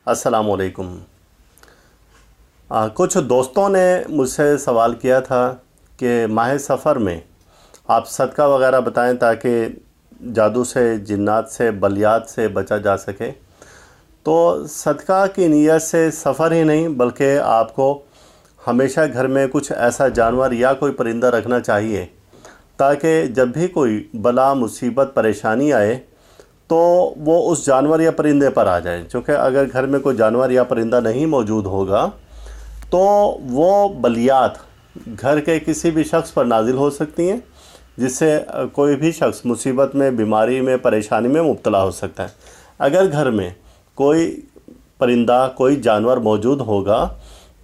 السلام علیکم۔ کچھ دوستوں نے مجھ سے سوال کیا تھا کہ ماہ سفر میں آپ صدقہ وغیرہ بتائیں تاکہ جادو سے، جنات سے، بلیات سے بچا جا سکے۔ تو صدقہ کی نیت سے سفر ہی نہیں بلکہ آپ کو ہمیشہ گھر میں کچھ ایسا جانور یا کوئی پرندہ رکھنا چاہیے تاکہ جب بھی کوئی بلا، مصیبت، پریشانی آئے تو وہ اس جانور یا پرندے پر آ جائیں، چونکہ اگر گھر میں کوئی جانور یا پرندہ نہیں موجود ہوگا تو وہ بلیات گھر کے کسی بھی شخص پر نازل ہو سکتی ہیں، جس سے کوئی بھی شخص مصیبت میں، بیماری میں، پریشانی میں مبتلا ہو سکتا ہے۔ اگر گھر میں کوئی پرندہ، کوئی جانور موجود ہوگا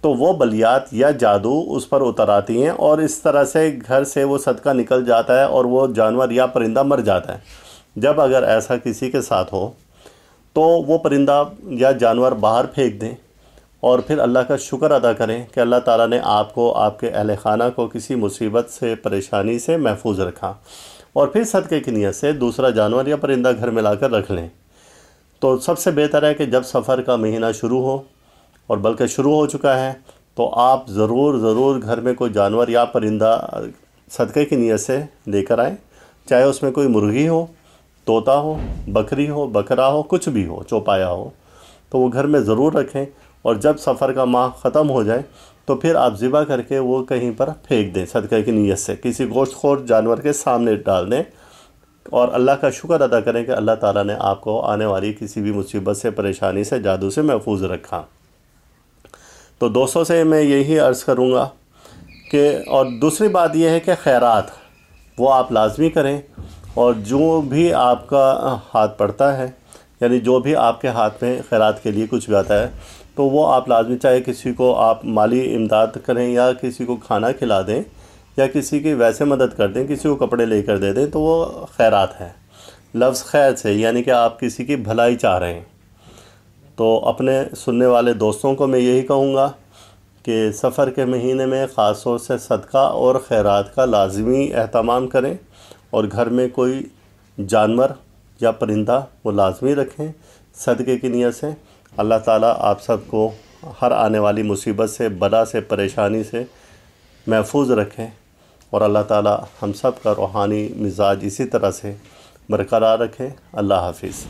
تو وہ بلیات یا جادو اس پر اتر آتی ہیں اور اس طرح سے گھر سے وہ صدقہ نکل جاتا ہے اور وہ جانور یا پرندہ مر جاتا ہے۔ جب اگر ایسا کسی کے ساتھ ہو تو وہ پرندہ یا جانور باہر پھینک دیں اور پھر اللہ کا شکر ادا کریں کہ اللہ تعالیٰ نے آپ کو، آپ کے اہل خانہ کو کسی مصیبت سے، پریشانی سے محفوظ رکھا، اور پھر صدقے کی نیت سے دوسرا جانور یا پرندہ گھر میں لا کر رکھ لیں۔ تو سب سے بہتر ہے کہ جب سفر کا مہینہ شروع ہو، اور بلکہ شروع ہو چکا ہے، تو آپ ضرور گھر میں کوئی جانور یا پرندہ صدقے کی نیت سے لے کر آئیں، چاہے اس میں کوئی مرغی ہو، طوطا ہو، بکری ہو، بکرا ہو، کچھ بھی ہو، چوپایا ہو، تو وہ گھر میں ضرور رکھیں، اور جب سفر کا ماہ ختم ہو جائے تو پھر آپ ذبح کر کے وہ کہیں پر پھینک دیں صدقے کی نیت سے، کسی گوشت خور جانور کے سامنے ڈال دیں، اور اللہ کا شکر ادا کریں کہ اللہ تعالیٰ نے آپ کو آنے والی کسی بھی مصیبت سے، پریشانی سے، جادو سے محفوظ رکھا۔ تو دوستوں سے میں یہی عرض کروں گا کہ، اور دوسری بات یہ ہے کہ خیرات وہ آپ لازمی کریں، اور جو بھی آپ کا ہاتھ پڑتا ہے، یعنی جو بھی آپ کے ہاتھ میں خیرات کے لیے کچھ بھی آتا ہے تو وہ آپ لازمی، چاہے کسی کو آپ مالی امداد کریں یا کسی کو کھانا کھلا دیں یا کسی کی ویسے مدد کر دیں، کسی کو کپڑے لے کر دے دیں، تو وہ خیرات ہے۔ لفظ خیر سے یعنی کہ آپ کسی کی بھلائی چاہ رہے ہیں۔ تو اپنے سننے والے دوستوں کو میں یہی کہوں گا کہ سفر کے مہینے میں خاص طور سے صدقہ اور خیرات کا لازمی اہتمام کریں، اور گھر میں کوئی جانور یا پرندہ وہ لازمی رکھیں صدقے کی نیت سے۔ اللہ تعالیٰ آپ سب کو ہر آنے والی مصیبت سے، بلا سے، پریشانی سے محفوظ رکھیں، اور اللہ تعالیٰ ہم سب کا روحانی مزاج اسی طرح سے برقرار رکھیں۔ اللہ حافظ۔